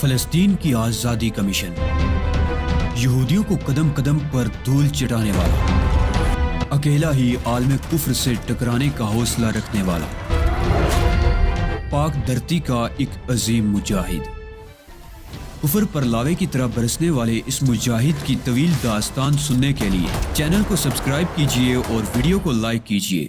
فلسطین کی آزادی کا مشن، یہودیوں کو قدم قدم پر دھول چٹانے والا، اکیلا ہی عالم کفر سے ٹکرانے کا حوصلہ رکھنے والا، پاک دھرتی کا ایک عظیم مجاہد، کفر پر لاوے کی طرح برسنے والے اس مجاہد کی طویل داستان سننے کے لیے چینل کو سبسکرائب کیجئے اور ویڈیو کو لائک کیجئے۔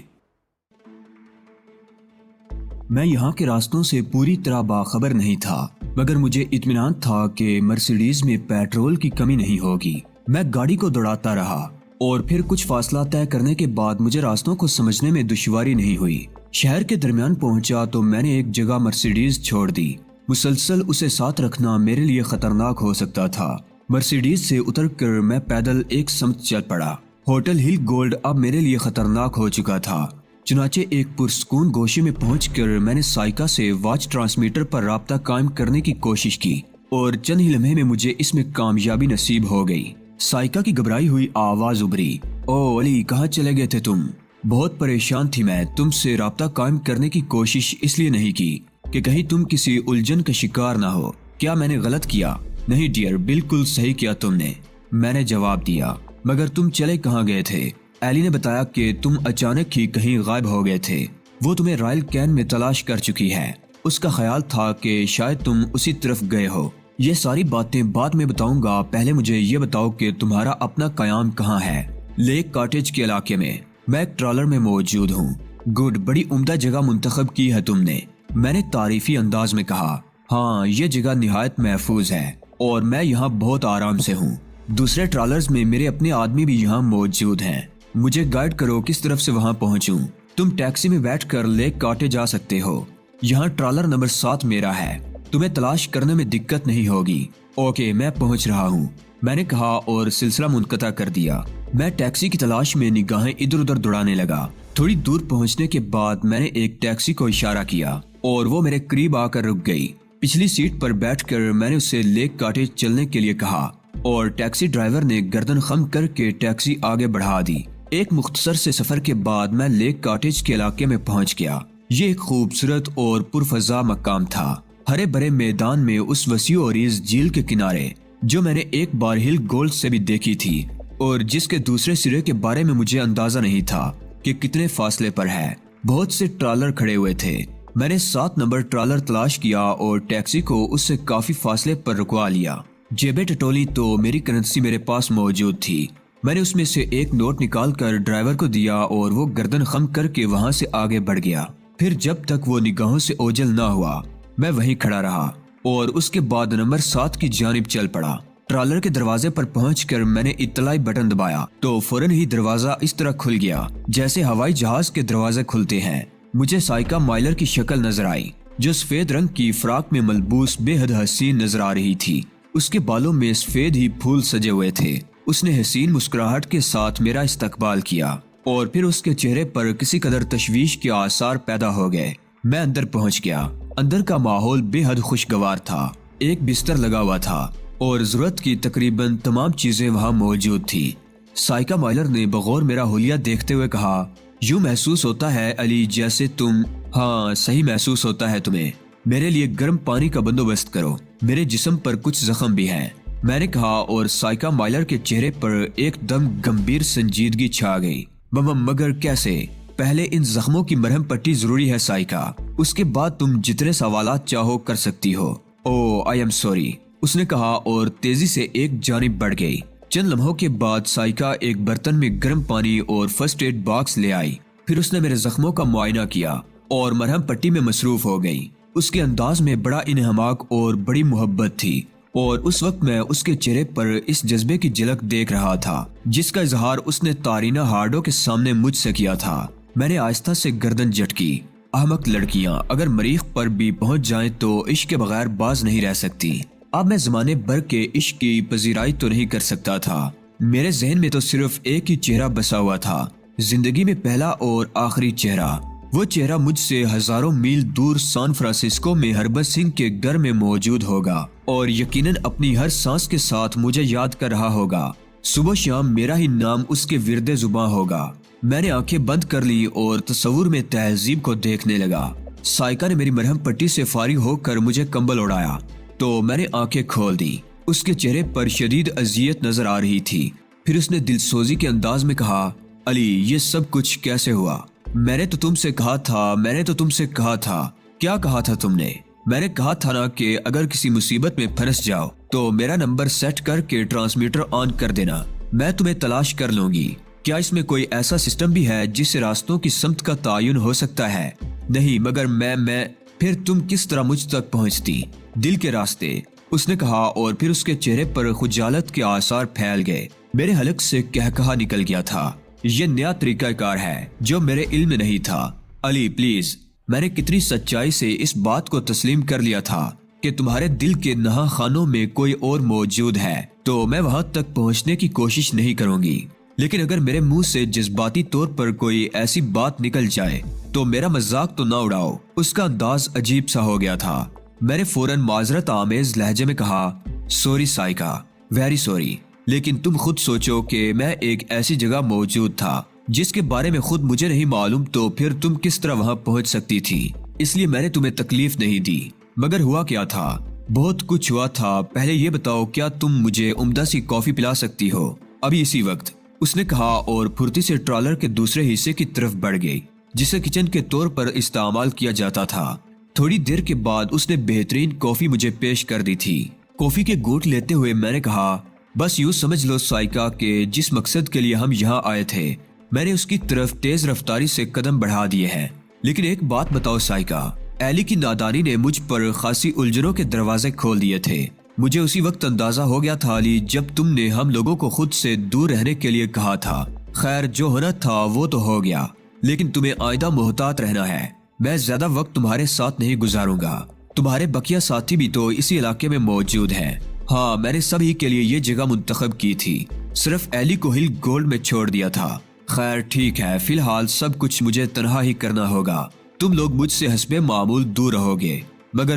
میں یہاں کے راستوں سے پوری طرح باخبر نہیں تھا، مگر مجھے اطمینان تھا کہ مرسیڈیز میں پیٹرول کی کمی نہیں ہوگی۔ میں گاڑی کو دوڑاتا رہا اور پھر کچھ فاصلہ طے کرنے کے بعد مجھے راستوں کو سمجھنے میں دشواری نہیں ہوئی۔ شہر کے درمیان پہنچا تو میں نے ایک جگہ مرسیڈیز چھوڑ دی۔ مسلسل اسے ساتھ رکھنا میرے لیے خطرناک ہو سکتا تھا۔ مرسیڈیز سے اتر کر میں پیدل ایک سمت چل پڑا۔ ہوٹل ہل گولڈ اب میرے لیے خطرناک ہو چکا تھا، چنانچہ ایک پرسکون گوشے میں پہنچ کر میں نے سائیکا سے واچ ٹرانسمیٹر پر رابطہ قائم کرنے کی کوشش کی اور چند ہی لمحے میں مجھے اس میں کامیابی نصیب ہو گئی۔ سائیکا کی گھبرائی ہوئی آواز ابھری، او علی، کہاں چلے گئے تھے تم؟ بہت پریشان تھی میں، تم سے رابطہ قائم کرنے کی کوشش اس لیے نہیں کی کہ کہیں تم کسی الجھن کا شکار نہ ہو۔ کیا میں نے غلط کیا؟ نہیں ڈیئر، بالکل صحیح کیا تم نے، میں نے جواب دیا۔ مگر تم چلے کہاں گئے تھے؟ ایلی نے بتایا کہ تم اچانک ہی کہیں غائب ہو گئے تھے۔ وہ تمہیں رائل کین میں تلاش کر چکی ہے۔ اس کا خیال تھا کہ شاید تم اسی طرف گئے ہو۔ یہ ساری باتیں بعد میں بتاؤں گا، پہلے مجھے یہ بتاؤ کہ تمہارا اپنا قیام کہاں ہے؟ لیک کاٹیج کے علاقے میں۔ میں ایک ٹرالر میں موجود ہوں۔ گڈ، بڑی عمدہ جگہ منتخب کی ہے تم نے، میں نے تعریفی انداز میں کہا۔ ہاں، یہ جگہ نہایت محفوظ ہے اور میں یہاں بہت آرام سے ہوں۔ دوسرے ٹرالرز میں میرے اپنے آدمی بھی یہاں موجود ہیں۔ مجھے گائیڈ کرو کس طرف سے وہاں پہنچوں۔ تم ٹیکسی میں بیٹھ کر لیک کاٹے جا سکتے ہو۔ یہاں ٹرالر نمبر 7 میرا ہے، تمہیں تلاش کرنے میں دقت نہیں ہوگی۔ اوکے، میں پہنچ رہا ہوں، میں نے کہا اور سلسلہ منقطع کر دیا۔ میں ٹیکسی کی تلاش میں نگاہیں ادھر ادھر دوڑانے لگا۔ تھوڑی دور پہنچنے کے بعد میں نے ایک ٹیکسی کو اشارہ کیا اور وہ میرے قریب آ کر رک گئی۔ پچھلی سیٹ پر بیٹھ کر میں نے اسے لیک کاٹیج چلنے کے لیے کہا اور ٹیکسی ڈرائیور نے گردن خم کر کے ٹیکسی آگے بڑھا دی۔ ایک مختصر سے سفر کے بعد میں لیک کاٹیج کے علاقے میں پہنچ گیا۔ یہ ایک خوبصورت اور پرفضا مقام تھا، ہرے بھرے میدان میں اس وسیع و عریض جھیل کے کنارے جو میں نے ایک بار ہل گولڈ سے بھی دیکھی تھی اور جس کے دوسرے سرے کے بارے میں مجھے اندازہ نہیں تھا کہ کتنے فاصلے پر ہے۔ بہت سے ٹرالر کھڑے ہوئے تھے۔ میں نے 7 نمبر ٹرالر تلاش کیا اور ٹیکسی کو اس سے کافی فاصلے پر رکوا لیا۔ جیبیں ٹٹولی تو میری کرنسی میرے پاس موجود تھی۔ میں نے اس میں سے ایک نوٹ نکال کر ڈرائیور کو دیا اور وہ گردن خم کر کے وہاں سے آگے بڑھ گیا۔ پھر جب تک وہ نگاہوں سے اوجھل نہ ہوا میں وہیں کھڑا رہا اور اس کے بعد نمبر 7 کی جانب چل پڑا۔ ٹرالر کے دروازے پر پہنچ کر میں نے اطلاعی بٹن دبایا تو فوراً ہی دروازہ اس طرح کھل گیا جیسے ہوائی جہاز کے دروازے کھلتے ہیں۔ مجھے سائیکا مائلر کی شکل نظر آئی جو سفید رنگ کی فراق میں ملبوس بے حد حسین نظر آ رہی تھی۔ اس کے بالوں میں سفید ہی پھول سجے ہوئے تھے۔ اس نے حسین مسکراہٹ کے ساتھ میرا استقبال کیا اور پھر اس کے چہرے پر کسی قدر تشویش کے آثار پیدا ہو گئے۔ میں اندر پہنچ گیا۔ اندر کا ماحول بے حد خوشگوار تھا۔ ایک بستر لگا ہوا تھا اور ضرورت کی تقریباً تمام چیزیں وہاں موجود تھی۔ سائیکا مائلر نے بغور میرا حلیہ دیکھتے ہوئے کہا، یوں محسوس ہوتا ہے علی جیسے تم… ہاں، صحیح محسوس ہوتا ہے تمہیں۔ میرے لیے گرم پانی کا بندوبست کرو، میرے جسم پر کچھ زخم بھی ہیں، میں نے کہا اور سائیکا مائلر کے چہرے پر ایک دم گمبھیر سنجیدگی چھا گئی۔ مگر کیسے؟ پہلے ان زخموں کی مرہم پٹی ضروری ہے سائیکا، اس کے بعد تم جتنے سوالات چاہو کر سکتی ہو۔ او آئی ایم سوری، اس نے کہا اور تیزی سے ایک جانب بڑھ گئی۔ چند لمحوں کے بعد سائیکا ایک برتن میں گرم پانی اور فرسٹ ایڈ باکس لے آئی۔ پھر اس نے میرے زخموں کا معائنہ کیا اور مرہم پٹی میں مصروف ہو گئی۔ اس کے انداز میں بڑا انہماک اور بڑی محبت تھی اور اس وقت میں اس کے چہرے پر اس جذبے کی جھلک دیکھ رہا تھا جس کا اظہار اس نے تارینہ ہارڈو کے سامنے مجھ سے کیا تھا۔ میں نے آہستہ سے گردن جھٹکی۔ احمق لڑکیاں اگر مریخ پر بھی پہنچ جائیں تو عشق کے بغیر باز نہیں رہ سکتی۔ اب میں زمانے بھر کے عشق کی پذیرائی تو نہیں کر سکتا تھا۔ میرے ذہن میں تو صرف ایک ہی چہرہ بسا ہوا تھا، زندگی میں پہلا اور آخری چہرہ۔ وہ چہرہ مجھ سے ہزاروں میل دور سان فرانسسکو میں ہربت سنگھ کے گھر میں موجود ہوگا اور یقیناً اپنی ہر سانس کے ساتھ مجھے یاد کر رہا ہوگا۔ صبح شام میرا ہی نام اس کے ورد زباں ہوگا۔ میں نے آنکھیں بند کر لی اور تصور میں تہذیب کو دیکھنے لگا۔ سائیکا نے میری مرہم پٹی سے فارغ ہو کر مجھے کمبل اڑایا۔ تو میں نے آنکھیں کھول دی۔ اس کے چہرے پر شدید اذیت نظر آ رہی تھی۔ پھر اس نے دل سوزی کے انداز میں کہا، علی یہ سب کچھ کیسے ہوا؟ میں نے تو تم سے کہا تھا۔ کیا کہا تھا تم نے؟ میں نے کہا تھا نا کہ اگر کسی مصیبت میں پھنس جاؤ تو میرا نمبر سیٹ کر کے ٹرانسمیٹر آن کر دینا، میں تمہیں تلاش کر لوں گی۔ کیا اس میں کوئی ایسا سسٹم بھی ہے جس سے راستوں کی سمت کا تعین ہو سکتا ہے؟ نہیں، مگر میں پھر تم کس طرح مجھ تک پہنچتی؟ دل کے راستے، اس نے کہا، اور پھر اس کے چہرے پر خجالت کے آثار پھیل گئے۔ میرے حلق سے کہا نکل گیا تھا، یہ نیا طریقہ کار ہے جو میرے علم میں نہیں تھا۔ علی پلیز، میں نے کتنی سچائی سے اس بات کو تسلیم کر لیا تھا کہ تمہارے دل کے نہاں خانوں میں کوئی اور موجود ہے تو میں وہاں تک پہنچنے کی کوشش نہیں کروں گی، لیکن اگر میرے منہ سے جذباتی طور پر کوئی ایسی بات نکل جائے تو میرا مذاق تو نہ اڑاؤ۔ اس کا انداز عجیب سا ہو گیا تھا۔ میں نے فوراً معذرت آمیز لہجے میں کہا، سوری سائکا، ویری سوری، لیکن تم خود سوچو کہ میں ایک ایسی جگہ موجود تھا جس کے بارے میں خود مجھے نہیں معلوم، تو پھر تم کس طرح وہاں پہنچ سکتی تھی؟ اس لیے میں نے تمہیں تکلیف نہیں دی۔ مگر ہوا کیا تھا؟ بہت کچھ ہوا تھا۔ پہلے یہ بتاؤ، کیا تم مجھے عمدہ سی کافی پلا سکتی ہو ابھی اسی وقت؟ اس نے کہا اور پھرتی سے ٹرالر کے دوسرے حصے کی طرف بڑھ گئی جسے کچن کے طور پر استعمال کیا جاتا تھا۔ تھوڑی دیر کے بعد اس نے بہترین کافی مجھے پیش کر دی تھی۔ کافی کے گھونٹ لیتے ہوئے میں نے کہا، بس یوں سمجھ لو سائکا کہ جس مقصد کے لیے ہم یہاں آئے تھے میں نے اس کی طرف تیز رفتاری سے قدم بڑھا دیے ہیں۔ لیکن ایک بات بتاؤ سائکا، ایلی کی نادانی نے مجھ پر خاصی الجھنوں کے دروازے کھول دیے تھے۔ مجھے اسی وقت اندازہ ہو گیا تھا علی جب تم نے ہم لوگوں کو خود سے دور رہنے کے لیے کہا تھا۔ خیر جو ہونا تھا وہ تو ہو گیا، لیکن تمہیں آئندہ محتاط رہنا ہے۔ میں زیادہ وقت تمہارے ساتھ نہیں گزاروں گا۔ تمہارے بقیہ ساتھی بھی تو اسی علاقے میں موجود ہیں۔ ہاں، میں نے سبھی کے لیے یہ جگہ منتخب کی تھی، صرف ایلی کو ہل گولڈ میں چھوڑ دیا تھا۔ خیر ٹھیک ہے، فی الحال سب کچھ مجھے تنہا ہی کرنا ہوگا۔ تم لوگ مجھ سے حسب معمول دور رہو گے، مگر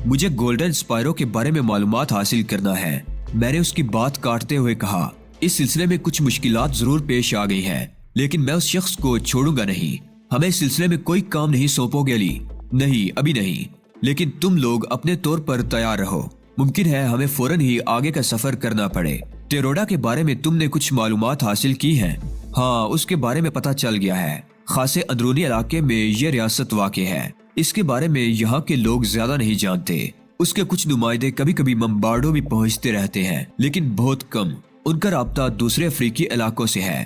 مجھے گولڈن سپائرو کے بارے میں معلومات حاصل کرنا ہے۔ میں نے اس کی بات کاٹتے ہوئے کہا، اس سلسلے میں کچھ مشکلات ضرور پیش آ گئی ہیں، لیکن میں اس شخص کو چھوڑوں گا نہیں۔ ہمیں اس سلسلے میں کوئی کام نہیں سونپو گے علی؟ نہیں، ابھی نہیں، لیکن تم لوگ اپنے طور پر تیار رہو۔ ممکن ہے ہمیں فوراً ہی آگے کا سفر کرنا پڑے۔ ٹیروڈا کے بارے میں تم نے کچھ معلومات حاصل کی ہیں؟ ہاں، اس کے بارے میں پتہ چل گیا ہے۔ خاصے اندرونی علاقے میں یہ ریاست واقع ہے۔ اس کے بارے میں یہاں کے لوگ زیادہ نہیں جانتے۔ اس کے کچھ نمائندے کبھی کبھی ممبارڈو بھی پہنچتے رہتے ہیں، لیکن بہت کم۔ ان کا رابطہ دوسرے افریقی علاقوں سے ہے۔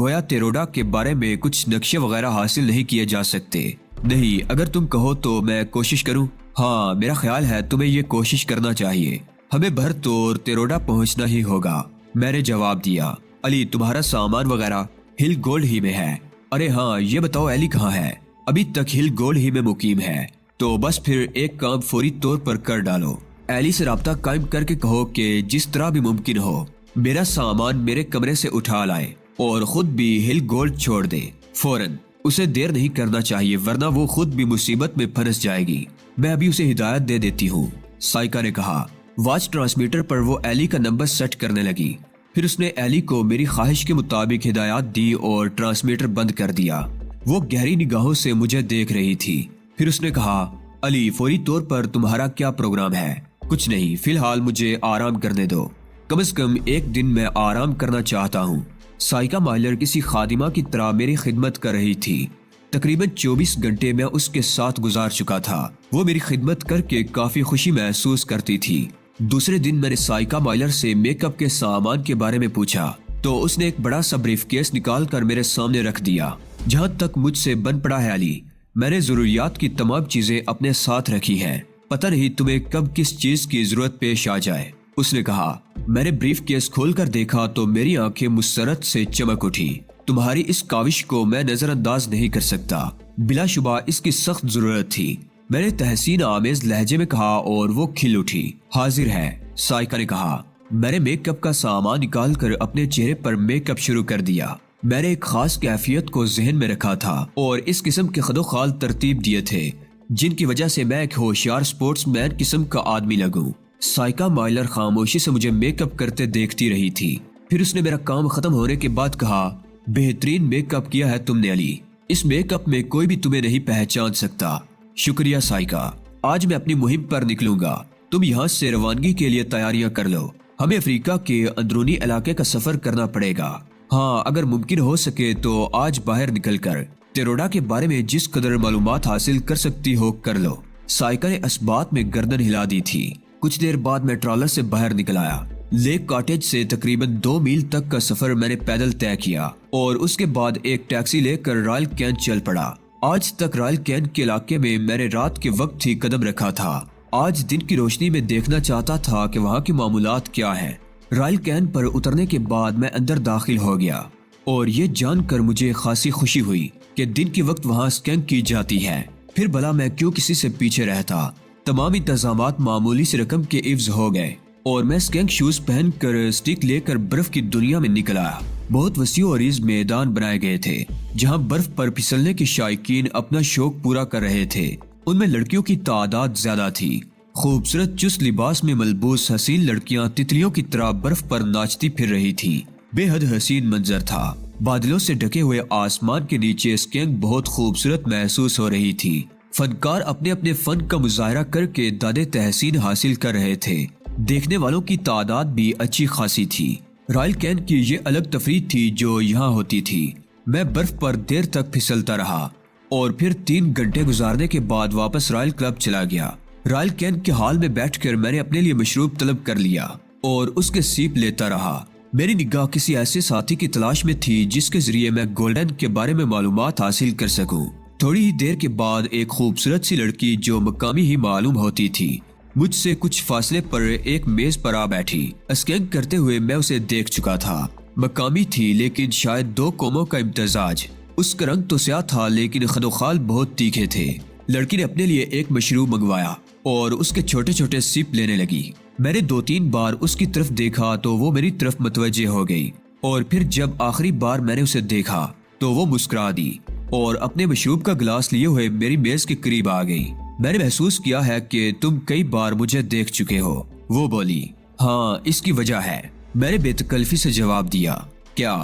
گویا ٹیروڈا کے بارے میں کچھ نقشے وغیرہ حاصل نہیں کیے جا سکتے۔ نہیں، اگر تم کہو تو میں کوشش کروں۔ ہاں، میرا خیال ہے تمہیں یہ کوشش کرنا چاہیے۔ ہمیں بھر طور ٹیروڈا پہنچنا ہی ہوگا۔ میں نے جواب دیا، علی تمہارا سامان وغیرہ ہل گولڈ ہی میں ہے؟ ارے ہاں، یہ بتاؤ ایلی کہاں ہے؟ ابھی تک ہل گولڈ ہی میں مقیم ہے۔ تو بس پھر ایک کام فوری طور پر کر ڈالو، ایلی سے رابطہ قائم کر کے کہو کہ جس طرح بھی ممکن ہو میرا سامان میرے کمرے سے اٹھا لائے اور خود بھی ہل گولڈ چھوڑ دے فوراً۔ اسے دیر نہیں کرنا چاہیے ورنہ وہ خود بھی مصیبت میں پھنس جائے گی۔ میں ابھی اسے ہدایت دے دیتی ہوں، سائکا نے کہا۔ واچ ٹرانسمیٹر پر وہ ایلی کا نمبر سیٹ کرنے لگی۔ پھر اس نے ایلی کو میری خواہش کے مطابق ہدایات دی اور ٹرانسمیٹر بند کر دیا۔ وہ گہری نگاہوں سے مجھے دیکھ رہی تھی۔ پھر اس نے کہا، علی فوری طور پر تمہارا کیا پروگرام ہے؟ کچھ نہیں، فی الحال مجھے آرام کرنے دو۔ کم از کم ایک دن میں آرام کرنا چاہتا ہوں۔ سائکا مائلر کسی خادمہ کی طرح میری خدمت کر رہی تھی۔ تقریباً 24 گھنٹے میں اس کے ساتھ گزار چکا تھا۔ وہ میری خدمت کر کے کافی خوشی محسوس کرتی تھی۔ دوسرے دن میں نے سائکا مائلر سے میک اپ کے سامان کے بارے میں پوچھا تو اس نے ایک بڑا سا بریف کیس نکال کر میرے سامنے رکھ دیا۔ جہاں تک مجھ سے بن پڑا ہے علی، میں نے ضروریات کی تمام چیزیں اپنے ساتھ رکھی ہیں۔ پتہ نہیں تمہیں کب کس چیز کی ضرورت پیش آ جائے، اس نے کہا۔ میں نے بریف کیس کھول کر دیکھا تو میری آنکھیں مسرت سے چمک اٹھی۔ تمہاری اس کاوش کو میں نظر انداز نہیں کر سکتا، بلا شبہ اس کی سخت ضرورت تھی، میں نے تحسین آمیز لہجے میں کہا اور وہ کھل اٹھی۔ حاضر ہے، سائکا نے کہا۔ میں نے میک اپ کا سامان نکال کر اپنے چہرے پر میک اپ شروع کر دیا۔ میں نے ایک خاص کیفیت کو ذہن میں رکھا تھا اور اس قسم کے خد و خال ترتیب دیے تھے جن کی وجہ سے میں ایک ہوشیار سپورٹس مین قسم کا آدمی لگوں۔ سائکا مائلر خاموشی سے مجھے میک اپ کرتے دیکھتی رہی تھی۔ پھر اس نے میرا کام ختم ہونے کے بعد کہا، بہترین میک اپ کیا ہے تم نے علی، اس میک اپ میں کوئی بھی تمہیں نہیں پہچان سکتا۔ شکریہ سائکا، آج میں اپنی مہم پر نکلوں گا۔ تم یہاں سے روانگی کے لیے تیاریاں کر لو، ہمیں افریقہ کے اندرونی علاقے کا سفر کرنا پڑے گا۔ ہاں، اگر ممکن ہو سکے تو آج باہر نکل کر ٹیروڈا کے بارے میں جس قدر معلومات حاصل کر سکتی ہو کر لو۔ سائیکا نے اس بات میں گردن ہلا دی تھی۔ کچھ دیر بعد میں ٹرالر سے باہر نکل آیا۔ لیک کاٹیج سے تقریباً 2 میل تک کا سفر میں نے پیدل طے کیا اور اس کے بعد ایک ٹیکسی لے کر رائل کین چل پڑا۔ آج تک رائل کین کے علاقے میں میں نے رات کے وقت ہی قدم رکھا تھا۔ آج دن کی روشنی میں دیکھنا چاہتا تھا کہ وہاں کے معمولات کیا ہیں۔ رائل کین پر اترنے کے بعد میں اندر داخل ہو گیا اور یہ جان کر مجھے خاصی خوشی ہوئی کہ دن کے وقت وہاں اسکینک کی جاتی ہے۔ پھر بھلا میں کیوں کسی سے پیچھے رہتا۔ تمام انتظامات معمولی سی رقم کے عوض ہو گئے اور میں اسکینک شوز پہن کر اسٹک لے کر برف کی دنیا میں نکل آیا۔ بہت وسیع و عریض میدان بنائے گئے تھے جہاں برف پر پھسلنے کے شائقین اپنا شوق پورا کر رہے تھے۔ ان میں لڑکیوں کی تعداد زیادہ تھی۔ خوبصورت چست لباس میں ملبوس حسین لڑکیاں تتلیوں کی طرح برف پر ناچتی پھر رہی تھی۔ بے حد حسین منظر تھا۔ بادلوں سے ڈھکے ہوئے آسمان کے نیچے اسکینک بہت خوبصورت محسوس ہو رہی تھی۔ فنکار اپنے اپنے فن کا مظاہرہ کر کے داد تحسین حاصل کر رہے تھے۔ دیکھنے والوں کی تعداد بھی اچھی خاصی تھی۔ رائل کین کی یہ الگ تفریح تھی جو یہاں ہوتی تھی۔ میں برف پر دیر تک پھسلتا رہا اور پھر 3 گھنٹے گزارنے کے بعد واپس رائل کلب چلا گیا۔ رائل کین کے ہال میں بیٹھ کر میں نے اپنے لیے مشروب طلب کر لیا اور اس کے سیپ لیتا رہا۔ میری نگاہ کسی ایسے ساتھی کی تلاش میں تھی جس کے ذریعے میں گولڈن کے بارے میں معلومات حاصل کر سکوں۔ تھوڑی ہی دیر کے بعد ایک خوبصورت سی لڑکی جو مقامی ہی معلوم ہوتی تھی مجھ سے کچھ فاصلے پر ایک میز پر آ بیٹھی۔ اسکین کرتے ہوئے میں اسے دیکھ چکا تھا۔ مقامی تھی لیکن شاید 2 قوموں کا امتزاج۔ اس کا رنگ تو سیاہ تھا لیکن خد و خال بہت تیکھے تھے۔ لڑکی نے اپنے لیے ایک مشروب منگوایا اور اس کے چھوٹے چھوٹے سپ لینے لگی۔ میں نے 2-3 بار اس کی طرف دیکھا تو وہ میری طرف متوجہ ہو گئی اور پھر جب آخری بار میں نے اسے دیکھا تو وہ مسکرا دی اور اپنے مشروب کا گلاس لیے ہوئے میری میز کے قریب آ گئی۔ میں نے محسوس کیا ہے کہ تم کئی بار مجھے دیکھ چکے ہو، وہ بولی۔ ہاں، اس کی وجہ ہے، میں نے بے تکلفی سے جواب دیا۔ کیا؟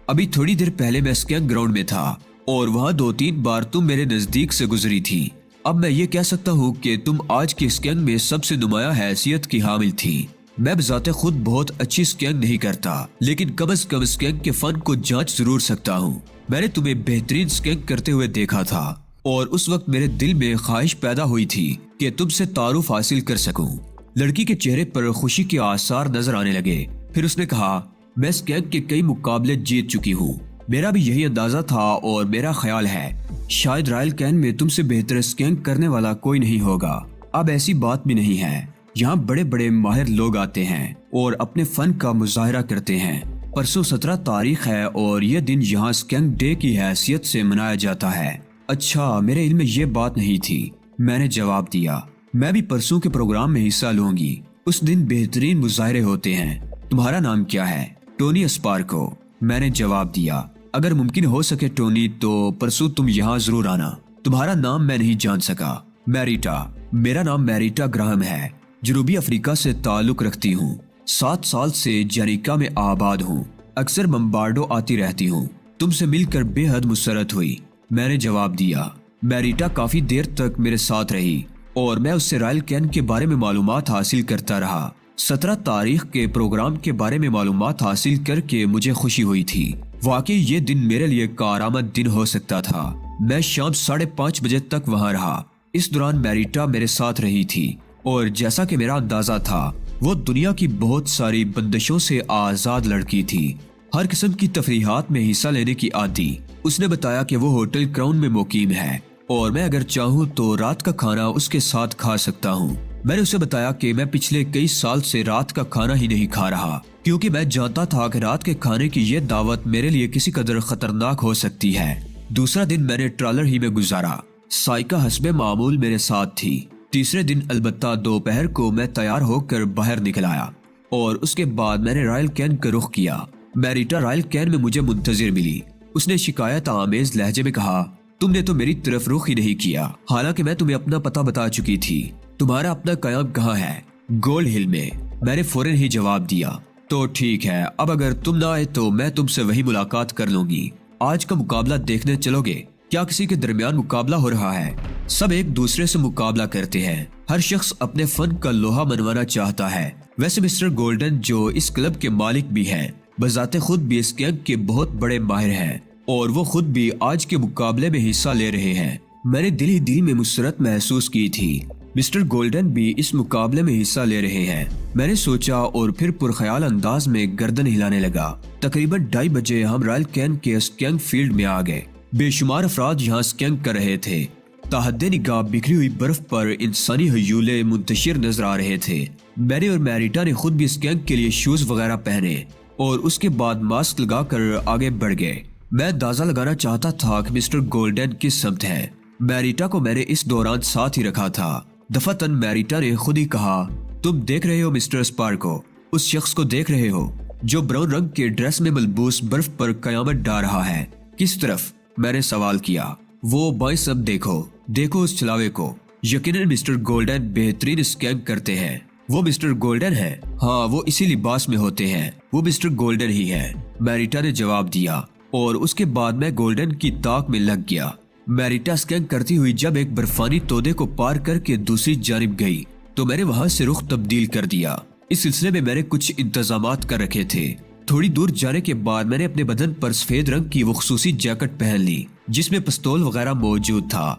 ابھی تھوڑی دیر پہلے میں اسکین گراؤنڈ میں تھا اور وہاں 2-3 بار تم میرے نزدیک سے گزری تھی۔ اب میں یہ کہہ سکتا ہوں کہ تم آج کے اسکین میں سب سے نمایاں حیثیت کی حامل تھی۔ میں بذات خود بہت اچھی اسکین نہیں کرتا لیکن کم از کم اسکین کے فن کو جانچ ضرور سکتا ہوں۔ میں نے تمہیں بہترین اسکین کرتے ہوئے دیکھا تھا اور اس وقت میرے دل میں خواہش پیدا ہوئی تھی کہ تم سے تعارف حاصل کر سکوں۔ لڑکی کے چہرے پر خوشی کے آثار نظر آنے لگے۔ پھر اس نے کہا، میں اسکین کے کئی مقابلے جیت چکی ہوں۔ میرا بھی یہی اندازہ تھا اور میرا خیال ہے شاید رائل کین میں تم سے بہتر اسکین کرنے والا کوئی نہیں ہوگا۔ اب ایسی بات بھی نہیں ہے، یہاں بڑے بڑے ماہر لوگ آتے ہیں اور اپنے فن کا مظاہرہ کرتے ہیں۔ پرسوں 17 تاریخ ہے اور یہ دن یہاں اسکین ڈے کی حیثیت سے منایا جاتا ہے۔ اچھا، میرے علم میں یہ بات نہیں تھی، میں نے جواب دیا۔ میں بھی پرسوں کے پروگرام میں حصہ لوں گی، اس دن بہترین مظاہرے ہوتے ہیں۔ تمہارا نام کیا ہے؟ ٹونی اسپارکو، میں نے جواب دیا۔ اگر ممکن ہو سکے ٹونی تو پرسوں تم یہاں ضرور آنا۔ تمہارا نام میں نہیں جان سکا۔ میریٹا، میرا نام میریٹا گراہم ہے، جنوبی افریقہ سے تعلق رکھتی ہوں۔ 7 سال سے جریکا میں آباد ہوں، اکثر ممبارڈو آتی رہتی ہوں۔ تم سے مل کر بے حد مسرت ہوئی، میں نے جواب دیا۔ میریٹا کافی دیر تک میرے ساتھ رہی اور میں اس سے رائل کین کے بارے میں معلومات حاصل کرتا رہا۔ 17 تاریخ کے پروگرام کے بارے میں معلومات حاصل کر کے مجھے خوشی ہوئی تھی۔ واقعی یہ دن میرے لیے کارآمد دن ہو سکتا تھا۔ میں شام 5:30 بجے تک وہاں رہا۔ اس دوران میریٹا میرے ساتھ رہی تھی اور جیسا کہ میرا اندازہ تھا وہ دنیا کی بہت ساری بندشوں سے آزاد لڑکی تھی، ہر قسم کی تفریحات میں حصہ لینے کی عادی۔ اس نے بتایا کہ وہ ہوٹل کراؤن میں مقیم ہے اور میں اگر چاہوں تو رات کا کھانا اس کے ساتھ کھا سکتا ہوں۔ میں نے اسے بتایا کہ میں پچھلے کئی سال سے رات کا کھانا ہی نہیں کھا رہا کیونکہ میں جانتا تھا کہ رات کے کھانے کی یہ دعوت میرے لیے کسی قدر خطرناک ہو سکتی ہے۔ دوسرا دن میں نے ٹرالر ہی میں گزارا۔ سائیکا حسب معمول میرے ساتھ تھی۔ تیسرے دن البتہ دوپہر کو میں تیار ہو کر باہر نکل آیا اور اس کے بعد میں نے رائل کین کا رخ کیا۔ میریٹا رائل کین میں مجھے منتظر ملی۔ اس نے شکایت آمیز لہجے میں کہا، تم نے تو میری طرف رخ ہی نہیں کیا، حالانکہ میں تمہیں اپنا پتہ بتا چکی تھی۔ تمہارا اپنا قیام کہاں ہے؟ گولڈ ہل میں، میں نے فوراً ہی جواب دیا۔ تو ٹھیک ہے، اب اگر تم نہ آئے تو میں تم سے وہی ملاقات کر لوں گی۔ آج کا مقابلہ دیکھنے چلو گے؟ کیا کسی کے درمیان مقابلہ ہو رہا ہے؟ سب ایک دوسرے سے مقابلہ کرتے ہیں، ہر شخص اپنے فن کا لوہا منوانا چاہتا ہے۔ ویسے مسٹر گولڈن جو اس کلب کے مالک بھی ہیں، بذات خود بھی اس گینگ کے بہت بڑے ماہر ہیں، اور وہ خود بھی آج کے مقابلے میں حصہ لے رہے ہیں۔ میں نے دل ہی دل میں مسرت محسوس کی تھی، مسٹر گولڈن بھی اس مقابلے میں حصہ لے رہے ہیں۔ میں نے سوچا اور پھر پرخیال انداز میں گردن ہلانے لگا۔ تقریباً 2:30 بجے ہم رائل کین کے اسکینگ فیلڈ میں آ گئے۔ بے شمار افراد یہاں اسکینگ کر رہے تھے۔ تحت نگاہ بکھری ہوئی برف پر انسانی ہیولے منتشر نظر آ رہے تھے۔ میری اور میریٹا نے خود بھی اسکینگ کے لیے شوز وغیرہ پہنے اور اس کے بعد ماسک لگا کر آگے بڑھ گئے۔ میں اندازہ لگانا چاہتا تھا کہ مسٹر گولڈن کس سمت ہے۔ میریٹا کو میں نے اس دوران ساتھ ہی رکھا تھا۔ دفعتاً میریٹا نے خود ہی کہا، تم دیکھ رہے ہو مسٹر اسپارکو؟ اس شخص کو دیکھ رہے ہو جو براؤن رنگ کے ڈریس میں ملبوس برف پر قیامت ڈال رہا ہے؟ کس طرف؟ میں نے سوال کیا۔ وہ بائیں سب دیکھو اس چلاوے کو۔ یقیناً مسٹر گولڈن بہترین اسکینگ کرتے ہیں۔ وہ مسٹر گولڈن ہے؟ ہاں، وہ اسی لباس میں ہوتے ہیں، وہ مسٹر گولڈن ہی ہے، میریٹا نے جواب دیا، اور اس کے بعد میں گولڈن کی طاق میں لگ گیا۔ میریٹا اسکینگ کرتی ہوئی جب ایک برفانی تودے کو پار کر کے دوسری جانب گئی تو میں نے وہاں سے رخ تبدیل کر دیا۔ اس سلسلے میں نے کچھ انتظامات کر رکھے تھے۔ تھوڑی دور جانے کے بعد میں نے اپنے بدن پر سفید رنگ کی وہ خصوصی جیکٹ پہن لی جس میں پستول وغیرہ موجود تھا،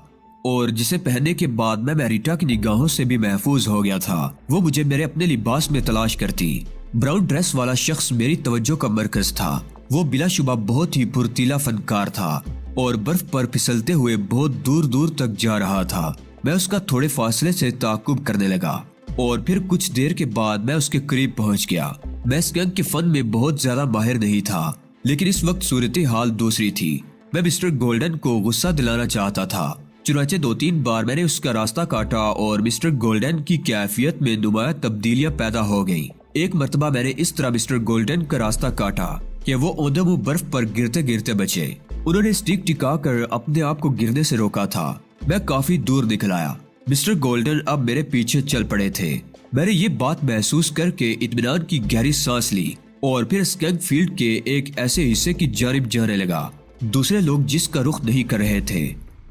اور جسے پہننے کے بعد میں میریٹا کی نگاہوں سے بھی محفوظ ہو گیا تھا۔ وہ مجھے میرے اپنے لباس میں تلاش کرتی۔ براؤن ڈریس والا شخص میری توجہ کا مرکز تھا۔ وہ بلا شبہ بہت ہی پھرتیلا فنکار تھا اور برف پر پھسلتے ہوئے بہت دور دور تک جا رہا تھا۔ میں اس کا تھوڑے فاصلے سے تعاقب کرنے لگا اور پھر کچھ دیر کے بعد میں اس کے قریب پہنچ گیا۔ میں اسکینگ کے فن میں بہت زیادہ ماہر نہیں تھا، لیکن اس وقت صورتحال دوسری تھی۔ میں مسٹر گولڈن کو غصہ دلانا چاہتا تھا، چنانچہ 2-3 بار میں نے اس کا راستہ کاٹا اور مسٹر گولڈن کی کیفیت میں نمایاں تبدیلیاں پیدا ہو گئی۔ ایک مرتبہ میں نے اس طرح مسٹر گولڈن کا راستہ کاٹا کہ وہ اوندے منہ برف پر گرتے گرتے بچے۔ انہوں نے اسٹک ٹکا کر اپنے آپ کو گرنے سے روکا تھا۔ میں کافی دور نکل آیا۔ مسٹر گولڈن اب میرے پیچھے چل پڑے تھے۔ میں نے یہ بات محسوس کر کے اطمینان کی گہری سانس لی اور پھر اسکینگ فیلڈ کے ایک ایسے حصے کی جانب جانے لگا دوسرے لوگ جس کا رخ نہیں کر رہے تھے۔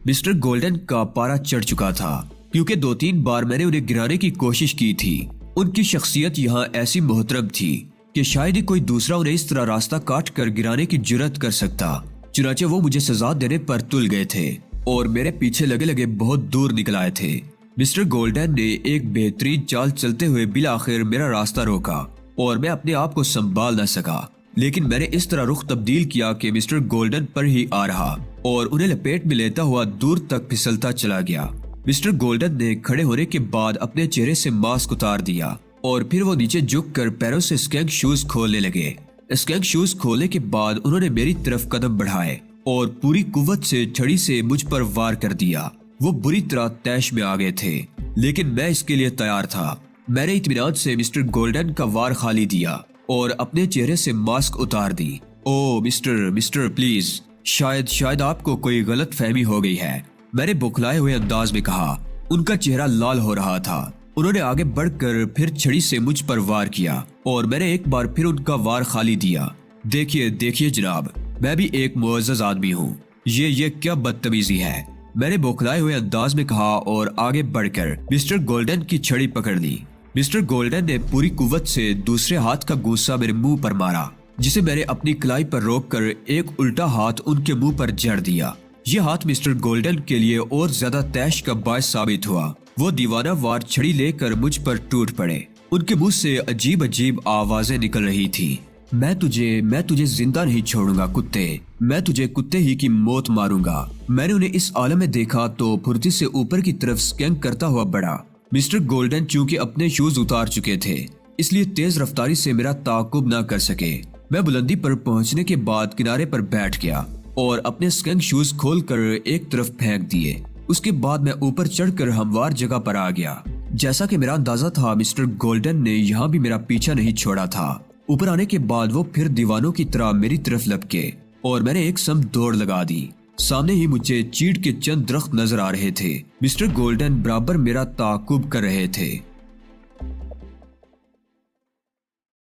مسٹر گولڈن کا پارا چڑھ چکا تھا کیونکہ 2-3 بار میں نے انہیں گرانے کی کوشش کی تھی۔ ان کی شخصیت یہاں ایسی محترم تھی کہ شاید ہی کوئی دوسرا انہیں اس طرح راستہ کاٹ کر گرانے کی جرات کر سکتا۔ چنانچہ وہ مجھے سزا دینے پر تل گئے تھے اور میرے پیچھے لگے لگے بہت دور نکل آئے تھے۔ مسٹر گولڈن نے ایک بہترین چال چلتے ہوئے بالآخر میرا راستہ روکا اور میں اپنے آپ کو سنبھال نہ سکا، لیکن میں نے اس طرح رخ تبدیل کیا کہ مسٹر گولڈن پر ہی آ رہا اور انہیں لپیٹ میں لیتا ہوا دور تک پھسلتا چلا گیا۔ مسٹر گولڈن نے کھڑے ہونے کے بعد اپنے چہرے سے ماسک اتار دیا اور پھر وہ نیچے جھک کر پیروں سے اسکینگ شوز کھولنے لگے۔ اسکینگ شوز کھولنے کے بعد انہوں نے میری طرف قدم بڑھائے اور پوری قوت سے چھڑی سے مجھ پر وار کر دیا۔ وہ بری طرح طیش میں آ گئے تھے، لیکن میں اس کے لیے تیار تھا۔ میں نے اطمینان سے مسٹر گولڈن کا وار خالی دیا اور اپنے چہرے سے ماسک اتار دی۔ او مسٹر پلیز، شاید آپ کو کوئی غلط فہمی ہو گئی ہے، میں نے بوکھلائے ہوئے انداز میں کہا۔ ان کا چہرہ لال ہو رہا تھا۔ انہوں نے آگے بڑھ کر پھر چھڑی سے مجھ پر وار کیا اور میں نے ایک بار پھر ان کا وار خالی دیا۔ دیکھیے جناب، میں بھی ایک معزز آدمی ہوں، یہ کیا بدتمیزی ہے، میں نے بوکھلائے ہوئے انداز میں کہا اور آگے بڑھ کر مسٹر گولڈن کی چھڑی پکڑ لی۔ مسٹر گولڈن نے پوری قوت سے دوسرے ہاتھ کا گوسہ میرے منہ پر مارا، جسے میں نے اپنی کلائی پر روک کر ایک الٹا ہاتھ ان کے منہ پر جڑ دیا۔ یہ ہاتھ مسٹر گولڈن کے لیے اور زیادہ طیش کا باعث ثابت ہوا۔ وہ دیوانہ وار چھڑی لے کر مجھ پر ٹوٹ پڑے۔ ان کے منہ سے عجیب آوازیں نکل رہی تھی۔ میں تجھے زندہ نہیں چھوڑوں گا کتے، میں تجھے کتے ہی کی موت ماروں گا۔ میں نے انہیں اس عالم میں دیکھا تو پھرتی سے اوپر کی طرف اسکینگ کرتا ہوا بڑھا۔ مسٹر گولڈن چونکہ اپنے شوز اتار چکے تھے، اس لیے تیز رفتاری سے میرا تعاقب نہ کر سکے۔ میں بلندی پر پہنچنے کے بعد کنارے پر بیٹھ گیا اور اپنے اسکینگ شوز کھول کر ایک طرف پھینک دیے۔ اس کے بعد میں اوپر چڑھ کر ہموار جگہ پر آ گیا۔ جیسا کہ میرا اندازہ تھا، مسٹر گولڈن نے یہاں بھی میرا پیچھا نہیں چھوڑا تھا۔ اوپر آنے کے بعد وہ پھر دیوانوں کی طرح میری طرف لپکے اور میں نے ایک سمت دوڑ لگا دی۔ سامنے ہی مجھے چیڑ کے چند درخت نظر آ رہے تھے۔ مسٹر گولڈن برابر میرا تعاقب کر رہے تھے۔